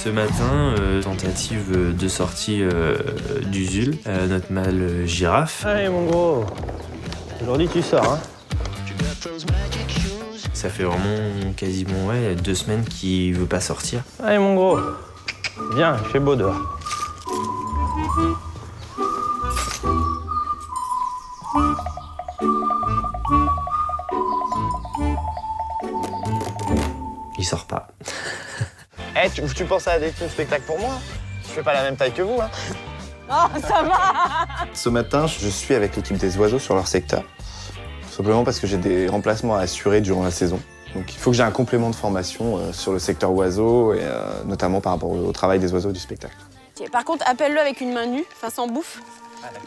Ce matin, tentative de sortie d'Usul, notre mâle girafe. Allez mon gros, aujourd'hui tu sors hein. Ça fait vraiment quasiment 2 semaines qu'il veut pas sortir. Allez mon gros, viens, il fait beau dehors. Il sort pas. Eh, tu penses à des spectacles pour moi? Je fais pas la même taille que vous, hein. Oh, ça va! Ce matin, je suis avec l'équipe des oiseaux sur leur secteur. Tout simplement parce que j'ai des remplacements à assurer durant la saison. Donc il faut que j'ai un complément de formation sur le secteur oiseaux et notamment par rapport au travail des oiseaux du spectacle. Par contre, appelle-le avec une main nue, enfin sans bouffe.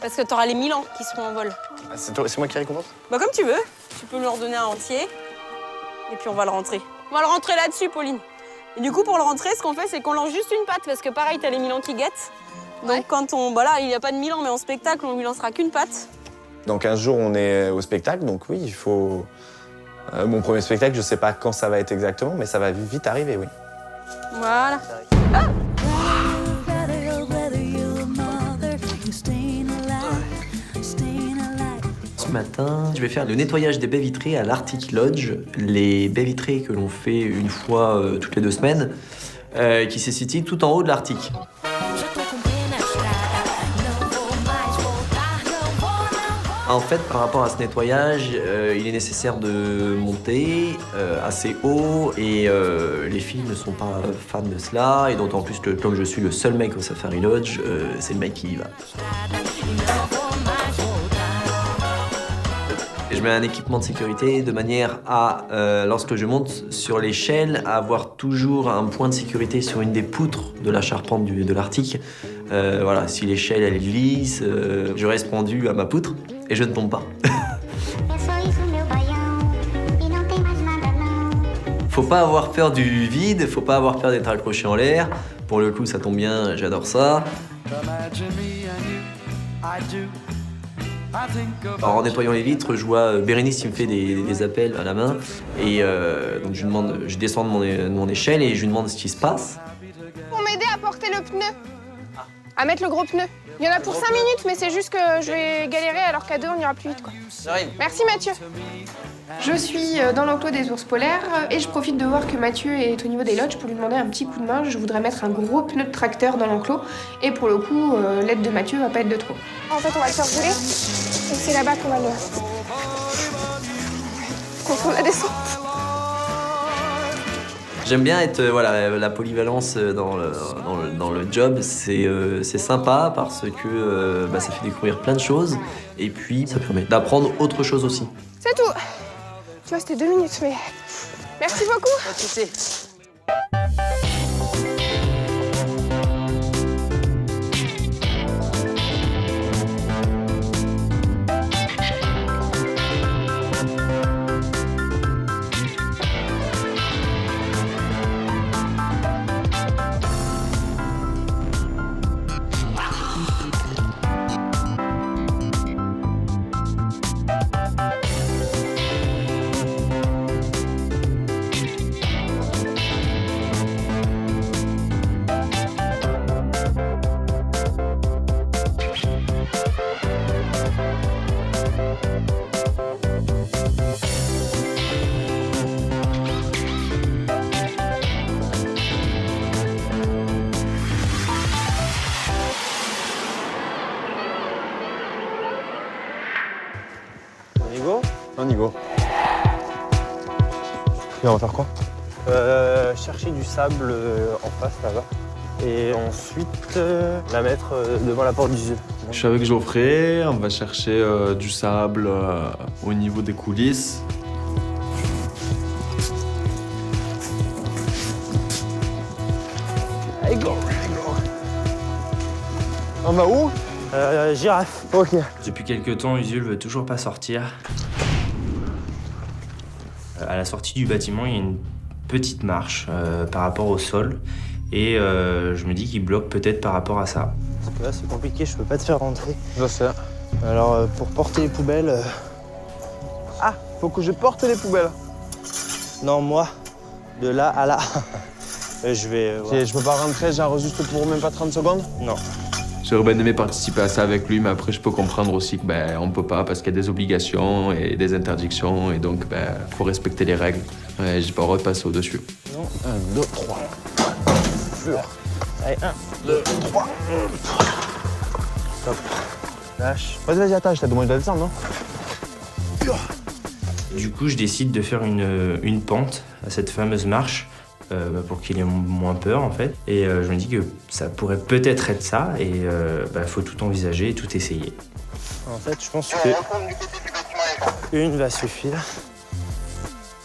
Parce que t'auras les 1000 ans qui seront en vol. Ah, c'est moi qui récompense? Bah comme tu veux. Tu peux lui en redonner un entier. Et puis on va le rentrer. On va le rentrer là-dessus, Pauline. Et du coup, pour le rentrer, ce qu'on fait, c'est qu'on lance juste une patte. Parce que pareil, t'as les 1000 ans qui guettent. Donc quand on... Bah là, il n'y a pas de 1000 ans, mais en spectacle, on lui lancera qu'une patte. Dans 15 jours, on est au spectacle, donc oui, il faut... mon premier spectacle, je sais pas quand ça va être exactement, mais ça va vite arriver, oui. Voilà. Ce matin, je vais faire le nettoyage des baies vitrées à l'Arctic Lodge, les baies vitrées que l'on fait une fois toutes les 2 semaines, qui se situent tout en haut de l'Arctique. En fait, par rapport à ce nettoyage, il est nécessaire de monter assez haut et les filles ne sont pas fans de cela. Et d'autant plus que comme je suis le seul mec au Safari Lodge, c'est le mec qui y va. Et je mets un équipement de sécurité de manière à, lorsque je monte sur l'échelle, à avoir toujours un point de sécurité sur une des poutres de la charpente de l'Arctique. Voilà, si l'échelle elle est lisse, je reste pendu à ma poutre et je ne tombe pas. Faut pas avoir peur du vide, faut pas avoir peur d'être accroché en l'air. Pour le coup, ça tombe bien, j'adore ça. Alors, en nettoyant les vitres, je vois Bérénice qui me fait des appels à la main. Et donc je descends de mon échelle et je lui demande ce qui se passe. Pour m'aider à porter le pneu. À mettre le gros pneu. Il y en a pour 5 minutes, mais c'est juste que je vais galérer alors qu'à 2, on ira plus vite, quoi. Merci Mathieu. Je suis dans l'enclos des ours polaires et je profite de voir que Mathieu est au niveau des lodges pour lui demander un petit coup de main. Je voudrais mettre un gros pneu de tracteur dans l'enclos et pour le coup, l'aide de Mathieu va pas être de trop. En fait, on va le faire rouler et c'est là-bas qu'on va le... contrôle la descente. J'aime bien être, la polyvalence dans le job, c'est sympa parce que ça fait découvrir plein de choses et puis ça permet d'apprendre autre chose aussi. C'est tout. Tu vois, c'était 2 minutes, mais... Merci beaucoup. Pas de soucis. On y go. Et on va faire quoi? Chercher du sable en face là-bas. Et ensuite la mettre devant la porte d'Usul. Je suis avec Geoffrey, on va chercher du sable au niveau des coulisses. Allez, go. On va où? Girafe. Ok. Depuis quelques temps, Usul veut toujours pas sortir. À la sortie du bâtiment, il y a une petite marche par rapport au sol. Et je me dis qu'il bloque peut-être par rapport à ça. Parce que là, c'est compliqué, je peux pas te faire rentrer. Je sais. Alors, pour porter les poubelles... Ah, faut que je porte les poubelles. Non, moi, de là à là. Je peux pas rentrer, genre juste pour même pas 30 secondes? Non. J'aurais bien aimé participer à ça avec lui, mais après, je peux comprendre aussi que on peut pas parce qu'il y a des obligations et des interdictions, et donc faut respecter les règles. Ouais, j'ai pas le droit de passer au-dessus. 1, 2, 3. Allez, 1, 2, 3. Stop. Lâche. Vas-y, attache, t'as demandé de descendre, non? Du coup, je décide de faire une pente à cette fameuse marche pour qu'il ait moins peur en fait. Et je me dis que ça pourrait peut-être être ça et faut tout envisager et tout essayer. En fait, je pense que une va suffire.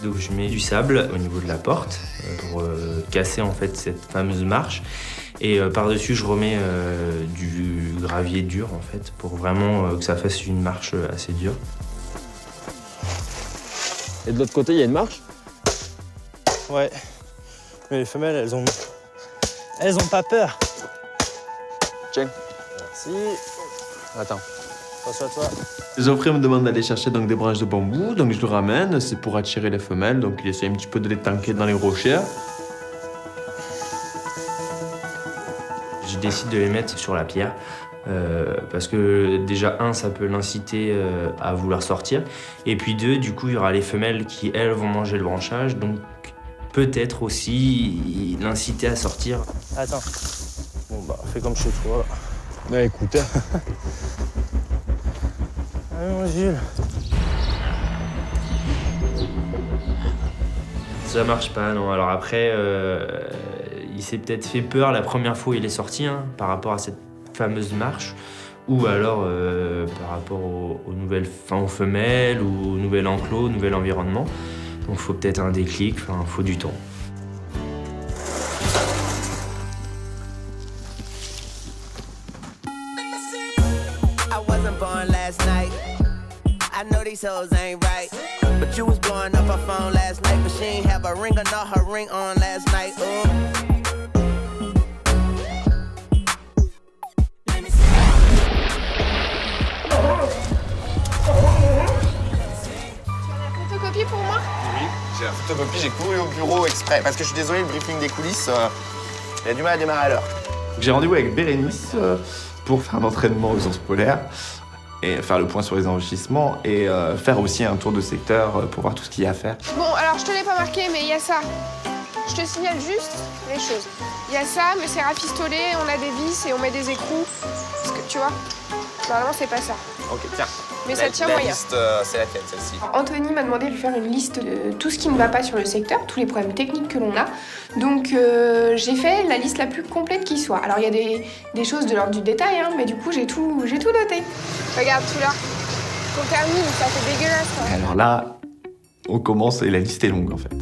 Donc je mets du sable au niveau de la porte pour casser en fait cette fameuse marche. Et par-dessus, je remets du gravier dur en fait pour vraiment que ça fasse une marche assez dure. Et de l'autre côté, il y a une marche? Ouais. Mais les femelles, elles ont pas peur. Tiens. Merci. Attends. Passe à toi. Geoffrey me demande d'aller chercher donc des branches de bambou, donc je le ramène, c'est pour attirer les femelles, donc il essaie un petit peu de les tanker dans les rochers. Je décide de les mettre sur la pierre parce que déjà, ça peut l'inciter à vouloir sortir. Et puis 2, du coup, il y aura les femelles qui, elles, vont manger le branchage. Donc peut-être aussi l'inciter à sortir. Attends. Bon, fais comme chez toi. Bah écoute. Allons, Jules. Ça marche pas, non. Alors après, il s'est peut-être fait peur la première fois où il est sorti par rapport à cette fameuse marche, ou alors par rapport aux femelles, ou au nouvel enclos, au nouvel environnement. Donc il faut peut-être un déclic, il faut du temps. I wasn't born last night. I know these hoes ain't right. But you was blowing up her phone last night, but she ain't have a ring or not her ring on last night. Ooh. Photocopie pour moi? Oui, j'ai la photocopie, j'ai couru au bureau exprès. Parce que je suis désolé, le briefing des coulisses, il a du mal à démarrer à l'heure. J'ai rendez-vous avec Bérénice pour faire un entraînement aux ours polaires et faire le point sur les enrichissements et faire aussi un tour de secteur pour voir tout ce qu'il y a à faire. Bon, alors je te l'ai pas marqué, mais il y a ça. Je te signale juste les choses. Il y a ça, mais c'est rafistolé, on a des vis et on met des écrous. Parce que, tu vois, normalement, c'est pas ça. Ok, tiens. Mais ça tient moyen. La liste, c'est la tienne, celle-ci. Anthony m'a demandé de lui faire une liste de tout ce qui ne va pas sur le secteur, tous les problèmes techniques que l'on a. Donc j'ai fait la liste la plus complète qui soit. Alors il y a des choses de l'ordre du détail, mais du coup j'ai tout noté. Regarde, tout là. On termine, ça fait dégueulasse. Quoi. Alors là, on commence et la liste est longue en fait.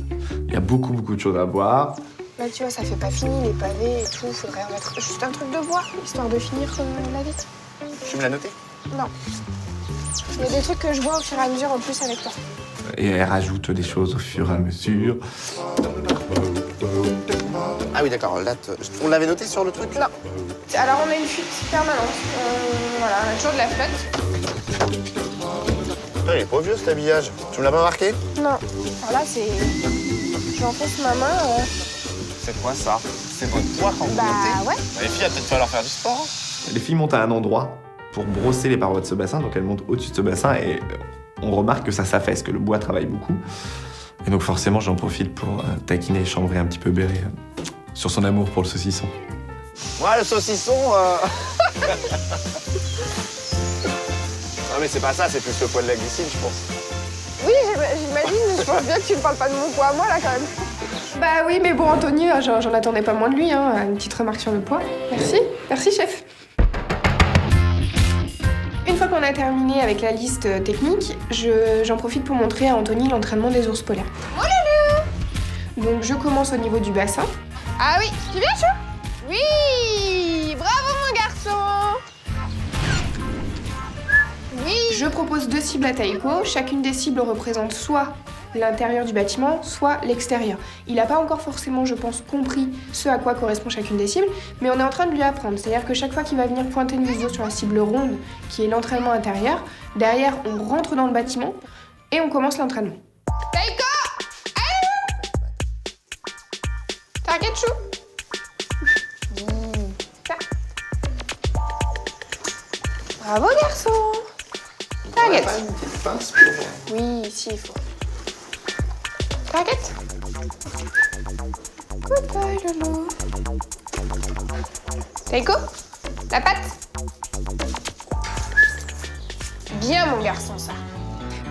Il y a beaucoup de choses à voir. Là tu vois, ça fait pas fini, les pavés et tout. Faudrait en mettre juste un truc de bois, histoire de finir la vite. Tu me l'as noté? Non. Il y a des trucs que je vois au fur et à mesure en plus avec toi. Et elle rajoute des choses au fur et à mesure. Ah oui, d'accord. Là, on l'avait noté sur le truc? Non. Alors on a une fuite permanente. Voilà, on a toujours de la flotte. Il est pas vieux cet habillage. Tu me l'as pas marqué? Non. Alors là, c'est... J'enfonce ma main. C'est quoi ça? C'est votre poids quand vous Bah montez? ouais. Les filles, il va peut-être falloir faire du sport. Les filles montent à un endroit pour brosser les parois de ce bassin, donc elles montent au-dessus de ce bassin et on remarque que ça s'affaisse, que le bois travaille beaucoup. Et donc forcément, j'en profite pour taquiner et chambrer un petit peu Béré sur son amour pour le saucisson. Ouais, le saucisson... Non mais c'est pas ça, c'est plus le poids de la glycine, je pense. Oui, j'imagine, mais je pense bien que tu ne parles pas de mon poids à moi, là, quand même. Bah oui, mais bon, Anthony, j'en attendais pas moins de lui, Une petite remarque sur le poids. Merci. Merci, chef. Une fois qu'on a terminé avec la liste technique, j'en profite pour montrer à Anthony l'entraînement des ours polaires. Oh là là! Donc je commence au niveau du bassin. Ah oui, tu viens, Chou? Oui! Bravo, mon garçon! Oui! Je propose 2 cibles à Taïko. Chacune des cibles représente soit l'intérieur du bâtiment, soit l'extérieur. Il n'a pas encore forcément, je pense, compris ce à quoi correspond chacune des cibles, mais on est en train de lui apprendre. C'est-à-dire que chaque fois qu'il va venir pointer une viso sur la cible ronde, qui est l'entraînement intérieur, derrière, on rentre dans le bâtiment et on commence l'entraînement. Taïko! Allez! T'inquiète, Chou? Bravo garçon. Target. Pas une petite pince pour... Oui, si, il faut. Target. Good boy, Lolo. Taiko, la patte. Bien, mon garçon, ça.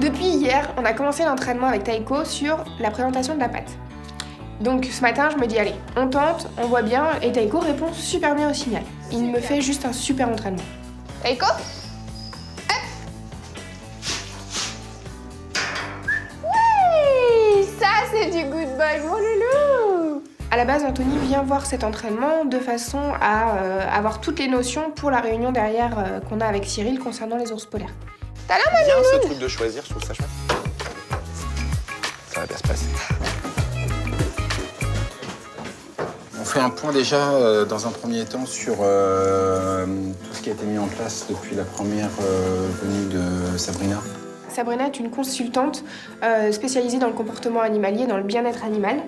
Depuis hier, on a commencé l'entraînement avec Taiko sur la présentation de la patte. Donc ce matin, je me dis, allez, on tente, on voit bien, et Taiko répond super bien au signal. Il me fait juste un super entraînement. Taiko, hop. Oui, ça c'est du good boy, mon loulou. À la base, Anthony vient voir cet entraînement de façon à avoir toutes les notions pour la réunion derrière qu'on a avec Cyril concernant les ours polaires. T'as l'air Bien malin. ce truc de choisir, je trouve ça chouette. Ça va bien se passer. On fait un point déjà dans un premier temps sur tout ce qui a été mis en place depuis la première venue de Sabrina. Sabrina est une consultante spécialisée dans le comportement animalier, dans le bien-être animal.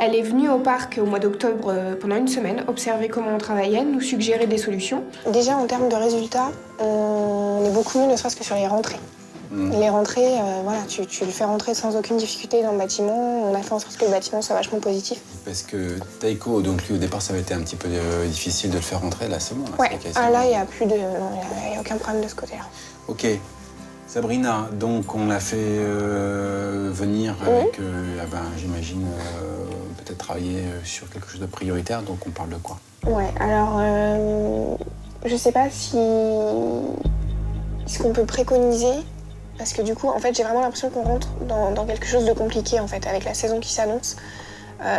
Elle est venue au parc au mois d'octobre pendant une semaine, observer comment on travaillait, nous suggérer des solutions. Déjà, en termes de résultats, on est beaucoup mieux, ne serait-ce que sur les rentrées. Les rentrées, voilà, tu le fais rentrer sans aucune difficulté dans le bâtiment. On a fait en sorte que le bâtiment soit vachement positif. Parce que Taiko, donc lui au départ ça avait été un petit peu difficile de le faire rentrer, là c'est bon. Là, Ouais, quasiment... là il n'y a plus de... Non, il n'y a aucun problème de ce côté-là. Ok. Sabrina, donc on l'a fait venir avec, j'imagine, peut-être travailler sur quelque chose de prioritaire, donc on parle de quoi? Ouais, alors, je sais pas si... ce qu'on peut préconiser, parce que du coup, en fait, j'ai vraiment l'impression qu'on rentre dans quelque chose de compliqué, en fait, avec la saison qui s'annonce.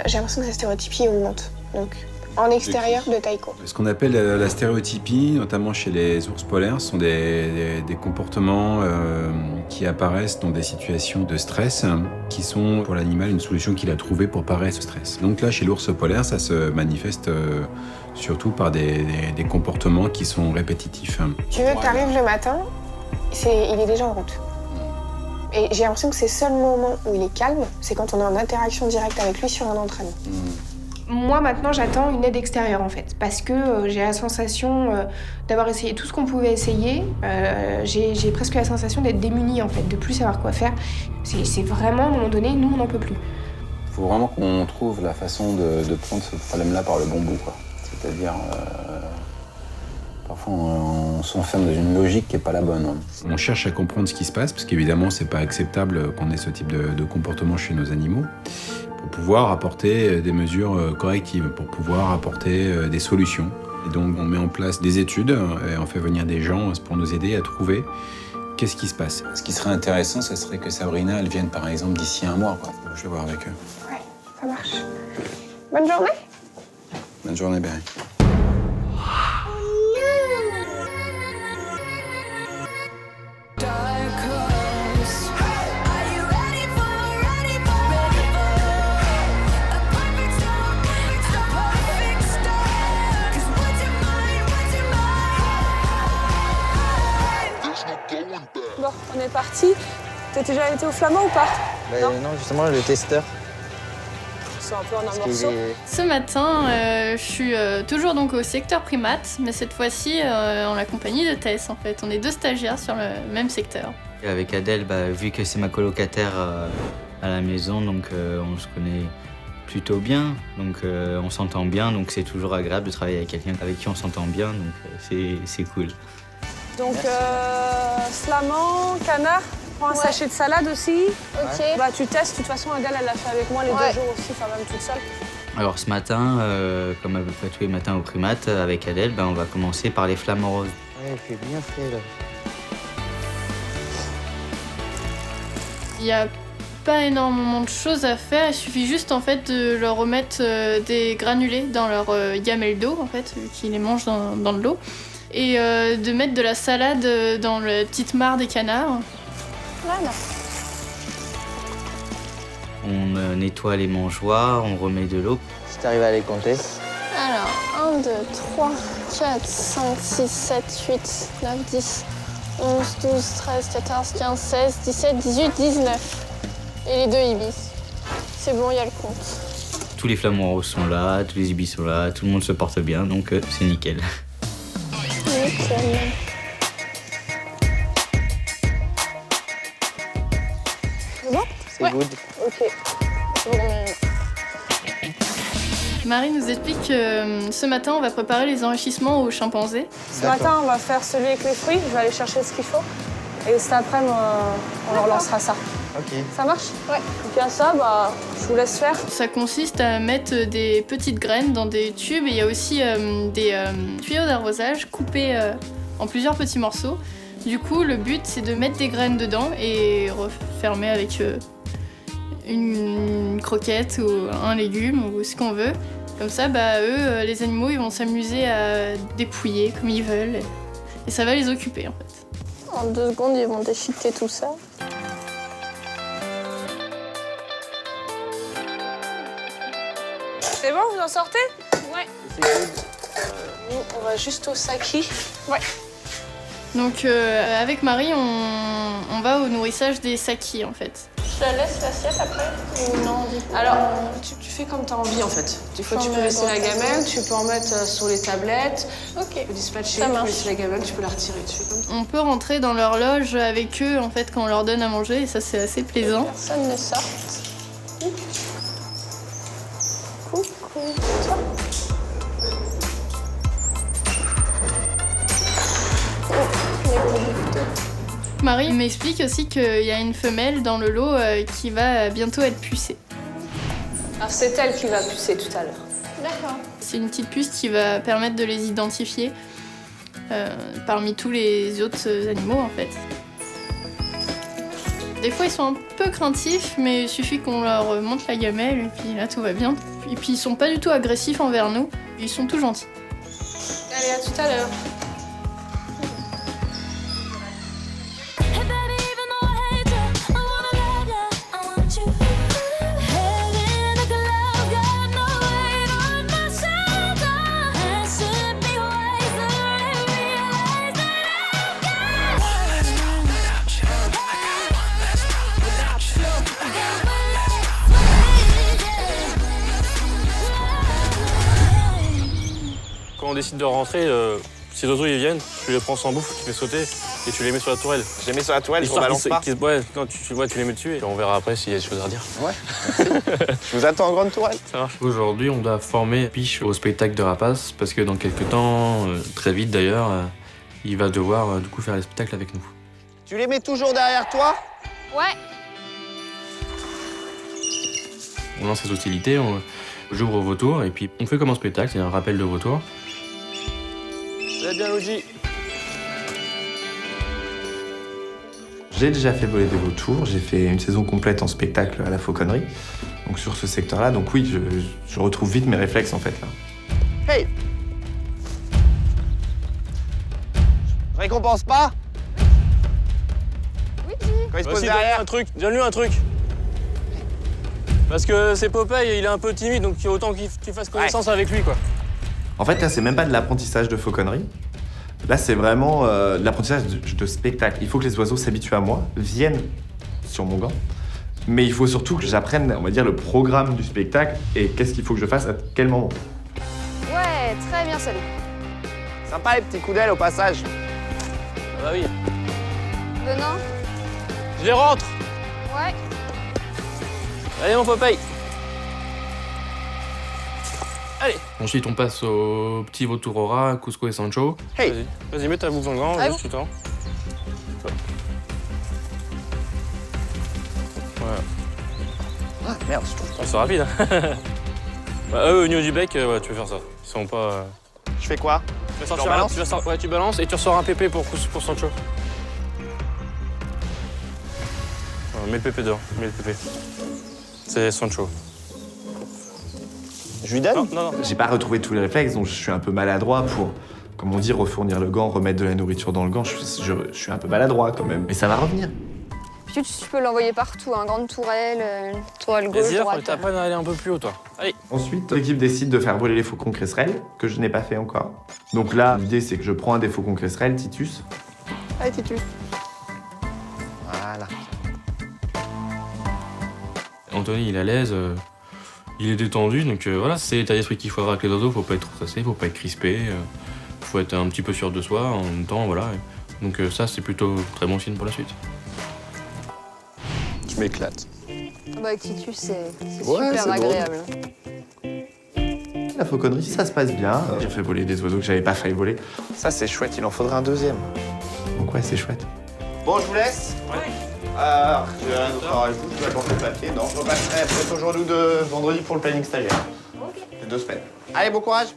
J'ai l'impression que la stéréotypie augmente, donc en extérieur de Taiko. Ce qu'on appelle la stéréotypie, notamment chez les ours polaires, sont des comportements qui apparaissent dans des situations de stress qui sont pour l'animal une solution qu'il a trouvée pour parer à ce stress. Donc là, chez l'ours polaire, ça se manifeste surtout par des comportements qui sont répétitifs. Tu veux que t'arrives le matin, il est déjà en route. Et j'ai l'impression que ces seuls moments où il est calme, c'est quand on est en interaction directe avec lui sur un entraînement. Moi, maintenant, j'attends une aide extérieure, en fait, parce que j'ai la sensation d'avoir essayé tout ce qu'on pouvait essayer. J'ai presque la sensation d'être démunie, en fait, de plus savoir quoi faire. C'est vraiment, à un moment donné, nous, on n'en peut plus. Il faut vraiment qu'on trouve la façon de prendre ce problème-là par le bon bout, quoi. C'est-à-dire, parfois, on s'enferme dans une logique qui n'est pas la bonne. On cherche à comprendre ce qui se passe, parce qu'évidemment, c'est pas acceptable qu'on ait ce type de comportement chez nos animaux, pour pouvoir apporter des mesures correctives, pour pouvoir apporter des solutions. Et donc, on met en place des études et on fait venir des gens pour nous aider à trouver qu'est-ce qui se passe. Ce qui serait intéressant, ce serait que Sabrina, elle vienne, par exemple, d'ici un mois, quoi. Je vais voir avec eux. Ouais, ça marche. Bonne journée. Bonne journée, Berry. Bon, on est parti. T'as déjà été au Flamand ou pas? Non, justement, le testeur. C'est un peu en un morceau. Ce matin, je suis toujours donc au secteur primates, mais cette fois-ci en la compagnie de Tess en fait. On est 2 stagiaires sur le même secteur. Et avec Adèle, vu que c'est ma colocataire à la maison, donc on se connaît plutôt bien, donc on s'entend bien, donc c'est toujours agréable de travailler avec quelqu'un avec qui on s'entend bien, donc c'est cool. Donc, flamand, canard, prends un sachet de salade aussi. Ok. Bah, tu testes, de toute façon, Adèle, elle l'a fait avec moi les 2 jours aussi, enfin même toute seule. Alors ce matin, comme à peu près tous les matins au primates, avec Adèle, on va commencer par les flamants roses. Ouais, il fait bien frais, là. Il n'y a pas énormément de choses à faire, il suffit juste en fait de leur remettre des granulés dans leur gamelle d'eau, en fait, qui les mangent dans de l'eau. Et de mettre de la salade dans la petite mare des canards. Voilà. On nettoie les mangeoires, on remet de l'eau. Si t'arrives à les compter. Alors, 1, 2, 3, 4, 5, 6, 7, 8, 9, 10, 11, 12, 13, 14, 15, 16, 17, 18, 19. Et les 2 ibis. C'est bon, il y a le compte. Tous les flamants roses sont là, tous les ibis sont là, tout le monde se porte bien, donc c'est nickel. Nickel. c'est Ouais. good. Ok. Je vous remets. Marie nous explique que ce matin, on va préparer les enrichissements aux chimpanzés. Ce matin, on va faire celui avec les fruits. Je vais aller chercher ce qu'il faut. Et cet après-midi, on leur lancera ça. Ok. Ça marche? Ouais. Et puis à ça, je vous laisse faire. Ça consiste à mettre des petites graines dans des tubes et il y a aussi des tuyaux d'arrosage coupés en plusieurs petits morceaux. Du coup, le but, c'est de mettre des graines dedans et refermer avec une croquette ou un légume ou ce qu'on veut. Comme ça, eux, les animaux, ils vont s'amuser à dépouiller comme ils veulent. Et ça va les occuper, en fait. En 2 secondes, ils vont déchiqueter tout ça. C'est bon, vous en sortez? Ouais. Nous, on va juste au saki. Ouais. Donc, avec Marie, on va au nourrissage des sakis, en fait. Je la laisse l'assiette après ou non? Alors, tu fais comme tu as envie en fait. Des fois, tu peux laisser la gamelle, tu peux en mettre sur les tablettes. Ok. Tu peux dispatcher, Ça tu peux marche. laisser la gamelle, tu peux la retirer. Tu fais comme ça. On peut rentrer dans leur loge avec eux, en fait, quand on leur donne à manger, et ça, c'est assez plaisant. Personne ne sort. Coucou. Toi. Marie m'explique aussi qu'il y a une femelle dans le lot qui va bientôt être pucée. Alors, c'est elle qui va pucer tout à l'heure. D'accord. C'est une petite puce qui va permettre de les identifier parmi tous les autres animaux, en fait. Des fois, ils sont un peu craintifs, mais il suffit qu'on leur monte la gamelle, et puis là, tout va bien. Et puis, ils sont pas du tout agressifs envers nous, ils sont tout gentils. Allez, à tout à l'heure. Quand on décide de rentrer, si les oiseaux ils viennent, tu les prends sans bouffe, tu les fais sauter et tu les mets sur la tourelle. Je les mets sur la tourelle, je Histoire balance pas. Ouais, non, tu les mets dessus et on verra après s'il y a des choses à redire. Ouais. Je vous attends en grande tourelle. Ça marche. Aujourd'hui, on doit former Piche au spectacle de rapace parce que dans quelques temps, très vite d'ailleurs, il va devoir du coup faire les spectacles avec nous. Tu les mets toujours derrière toi? Ouais. On lance les hostilités, j'ouvre vos tours et puis on fait comme un spectacle, c'est un rappel de vos tours. Très bien, Oji. J'ai déjà fait voler des vautours, j'ai fait une saison complète en spectacle à la Fauconnerie, donc sur ce secteur-là. Donc oui, je retrouve vite mes réflexes en fait là. Hey! Je récompense pas? Oui, Quand il se pose Vas-y, derrière. donne-lui un truc. Parce que c'est Popeye, il est un peu timide, donc autant qu'il fasse connaissance avec lui, quoi. En fait, là, c'est même pas de l'apprentissage de fauconnerie. Là, c'est vraiment de l'apprentissage de spectacle. Il faut que les oiseaux s'habituent à moi, viennent sur mon gant. Mais il faut surtout que j'apprenne, on va dire, le programme du spectacle et qu'est-ce qu'il faut que je fasse à quel moment. Ouais, très bien, salut. Sympa les petits coups d'aile au passage. Ah bah oui. Benoît? Je les rentre. Ouais. Allez, mon Popeye. Allez. Ensuite, on passe au petit vautour au rat, Cusco et Sancho. Hey! Vas-y, mets ta boucle dans le grand, Ah juste tout le temps. Voilà. Ah merde, je trouve. Ah, c'est rapide. Hein. Bah, eux, au niveau du bec, ouais, tu peux faire ça. Ils sont pas. Je fais quoi? Tu vas Je leur sortir balance? ouais, tu balances et tu ressors un pépé pour Sancho. Ouais, mets le pépé dehors, mets le pépé. C'est Sancho. Je lui donne? Non, non, non. J'ai pas retrouvé tous les réflexes, donc je suis un peu maladroit pour, comme on dit, refournir le gant, remettre de la nourriture dans le gant. Je suis un peu maladroit quand même. Mais ça va revenir. Puis tu peux l'envoyer partout, hein, grande tourelle, tourelle gauche, Vas-y, faut que droite. t'apprennes à aller un peu plus haut, toi. Allez. Ensuite, l'équipe décide de faire voler les faucons cresserelles, que je n'ai pas fait encore. Donc là, l'idée, c'est que je prends un des faucons cresserelles, Titus. Allez, Titus. Voilà. Anthony, il est à l'aise, il est détendu, donc voilà, c'est l'état d'esprit qu'il faut avoir avec les oiseaux, faut pas être stressé, faut pas être crispé, faut être un petit peu sûr de soi en même temps, voilà. Donc ça, c'est plutôt très bon signe pour la suite. Je m'éclate. Bah, qui tue, c'est Ouais, super c'est agréable. La fauconnerie, ça se passe bien. J'ai fait voler des oiseaux que j'avais pas failli voler. Ça, c'est chouette, il en faudrait un deuxième. Donc ouais, c'est chouette. Bon, je vous laisse. Ouais. Alors, j'ai un autre rajout, je vais apporter le papier. Non, je repasserai peut-être aujourd'hui ou de vendredi pour le planning stagiaire. Ok. C'est 2 semaines. Allez, bon courage.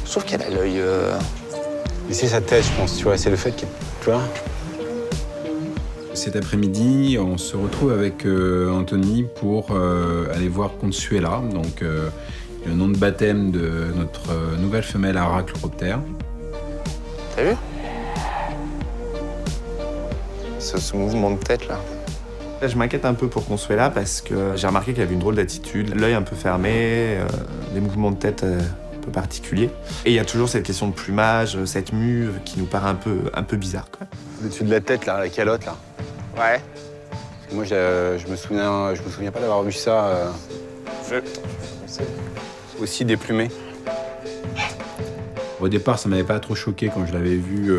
Je trouve qu'elle a l'œil... Mais c'est sa tête, je pense, tu vois, c'est le fait qu'il... Tu vois. Cet après-midi, on se retrouve avec Anthony pour aller voir Consuela, donc le nom de baptême de notre nouvelle femelle Arachloroptère. T'as vu ce mouvement de tête, là. Là, je m'inquiète un peu pour Consuela parce que j'ai remarqué qu'elle avait une drôle d'attitude, l'œil un peu fermé, des mouvements de tête un peu particuliers. Et il y a toujours cette question de plumage, cette mue qui nous paraît un peu bizarre, quoi. Au-dessus de la tête, là, la calotte, là. Ouais. Moi, je me souviens pas d'avoir vu ça aussi déplumé. Au départ, ça m'avait pas trop choqué quand je l'avais vu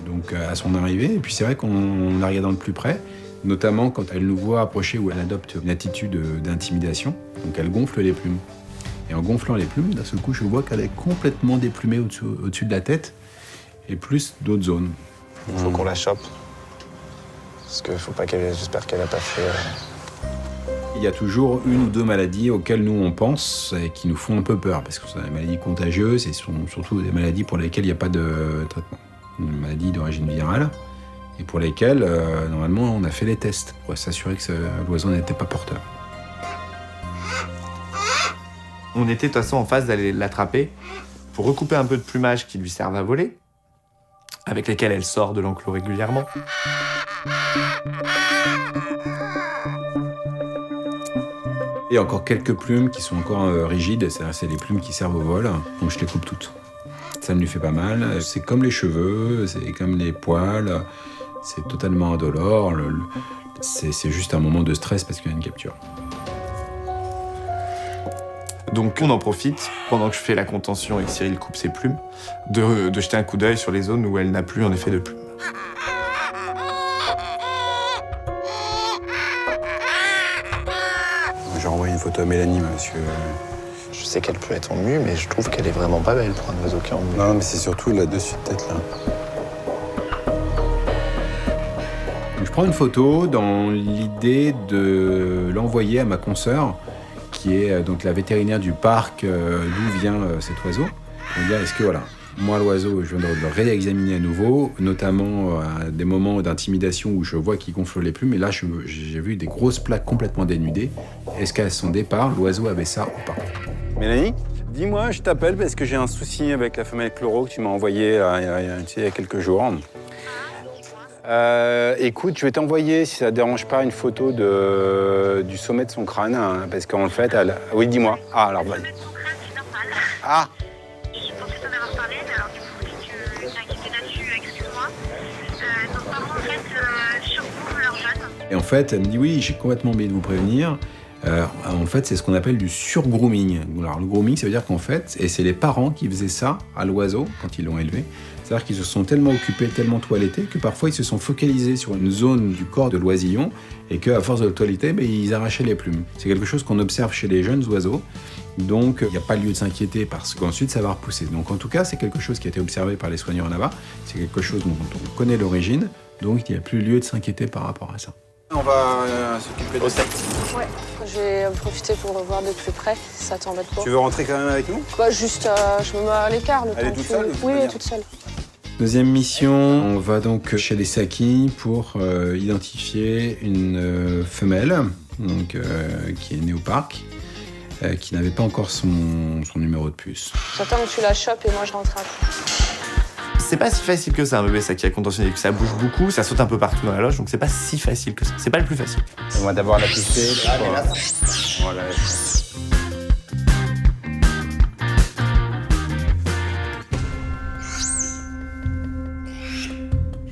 donc à son arrivée. Et puis c'est vrai qu'on la regardant de plus près, notamment quand elle nous voit approcher où elle adopte une attitude d'intimidation. Donc elle gonfle les plumes. Et en gonflant les plumes, d'un seul coup, je vois qu'elle est complètement déplumée au-dessus de la tête et plus d'autres zones. Il faut qu'on la chope. Parce que faut pas qu'elle... J'espère qu'elle a pas fait... Il y a toujours une ou deux maladies auxquelles nous on pense et qui nous font un peu peur, parce que ce sont des maladies contagieuses et sont surtout des maladies pour lesquelles il n'y a pas de traitement. Une maladie d'origine virale et pour lesquelles, normalement, on a fait les tests pour s'assurer que l'oiseau n'était pas porteur. On était de toute façon en phase d'aller l'attraper pour recouper un peu de plumage qui lui servent à voler, avec lesquels elle sort de l'enclos régulièrement. Et encore quelques plumes qui sont encore rigides, c'est les plumes qui servent au vol, donc je les coupe toutes. Ça ne lui fait pas mal, c'est comme les cheveux, c'est comme les poils, c'est totalement indolore, c'est juste un moment de stress parce qu'il y a une capture. Donc on en profite, pendant que je fais la contention et que Cyril coupe ses plumes, de jeter un coup d'œil sur les zones où elle n'a plus en effet de plumes. J'ai envoyé une photo à Mélanie, monsieur. Je sais qu'elle peut être en mue, mais je trouve qu'elle est vraiment pas belle pour un oiseau qui est en mue. Non, mais c'est surtout là-dessus de tête, là. Je prends une photo dans l'idée de l'envoyer à ma consoeur, qui est donc la vétérinaire du parc d'où vient cet oiseau. Pour dire, est-ce que voilà, moi l'oiseau, je viens de le réexaminer à nouveau, notamment à des moments d'intimidation où je vois qu'il gonfle les plumes, et là j'ai vu des grosses plaques complètement dénudées. Est-ce qu'à son départ, l'oiseau avait ça ou pas? Mélanie, dis-moi, je t'appelle parce que j'ai un souci avec la femelle chloro que tu m'as envoyée il y a quelques jours. Écoute, je vais t'envoyer, si ça ne dérange pas, une photo du sommet de son crâne, hein, parce qu'en fait, elle... Oui, dis-moi. Ah, alors, vas-y. Ah. Je pensais t'en avoir parlé, mais alors du coup, si tu t'inquiétais là-dessus, excuse-moi. Donc, par contre, en fait, surcouvre leurs jeunes. Et en fait, elle me dit, oui, j'ai complètement oublié de vous prévenir. En fait, c'est ce qu'on appelle du surgrooming. Alors, le grooming, ça veut dire qu'en fait, et c'est les parents qui faisaient ça à l'oiseau quand ils l'ont élevé, c'est-à-dire qu'ils se sont tellement occupés, tellement toilettés, que parfois ils se sont focalisés sur une zone du corps de l'oisillon et qu'à force de le toiletter, ils arrachaient les plumes. C'est quelque chose qu'on observe chez les jeunes oiseaux, donc il n'y a pas lieu de s'inquiéter parce qu'ensuite ça va repousser. Donc en tout cas, c'est quelque chose qui a été observé par les soigneurs là-bas, c'est quelque chose dont on connaît l'origine, donc il n'y a plus lieu de s'inquiéter par rapport à ça. On va s'occuper de ça. Ouais, je vais en profiter pour le voir de plus près, si ça t'embête pas. Tu veux rentrer quand même avec nous? Bah juste, je me mets à l'écart le temps. Elle est toute seule? Oui, toute seule. Deuxième mission, on va donc chez les Saki pour identifier une femelle donc, qui est née au parc, qui n'avait pas encore son numéro de puce. J'attends que tu la chopes et moi je rentre après. C'est pas si facile que ça, un bébé Saki à contentionner, ça bouge beaucoup, ça saute un peu partout dans la loge, donc c'est pas si facile que ça. C'est pas le plus facile. On va d'abord la pisser. Voilà.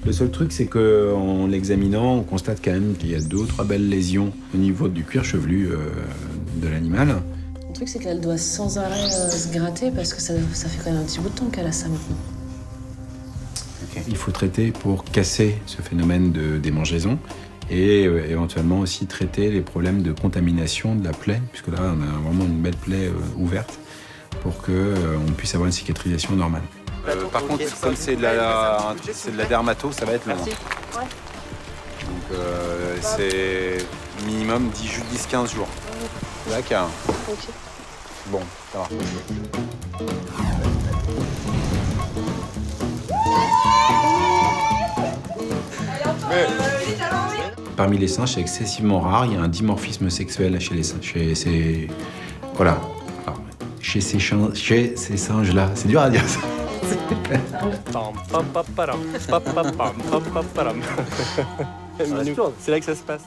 Le seul truc, c'est qu'en l'examinant, on constate quand même qu'il y a 2 ou 3 belles lésions au niveau du cuir chevelu de l'animal. Le truc, c'est qu'elle doit sans arrêt se gratter parce que ça fait quand même un petit bout de temps qu'elle a ça maintenant. Okay. Il faut traiter pour casser ce phénomène de démangeaison et éventuellement aussi traiter les problèmes de contamination de la plaie, puisque là, on a vraiment une belle plaie ouverte pour qu'on puisse avoir une cicatrisation normale. Par contre, comme c'est de la dermato, ça va être long. Ouais. Donc c'est minimum 10-15 jours. D'accord. Ok. Bon, ça va. Parmi les singes, c'est excessivement rare. Il y a un dimorphisme sexuel chez les singes. Voilà. Alors, chez ces singes-là, c'est dur à dire ça. C'est là que ça se passe.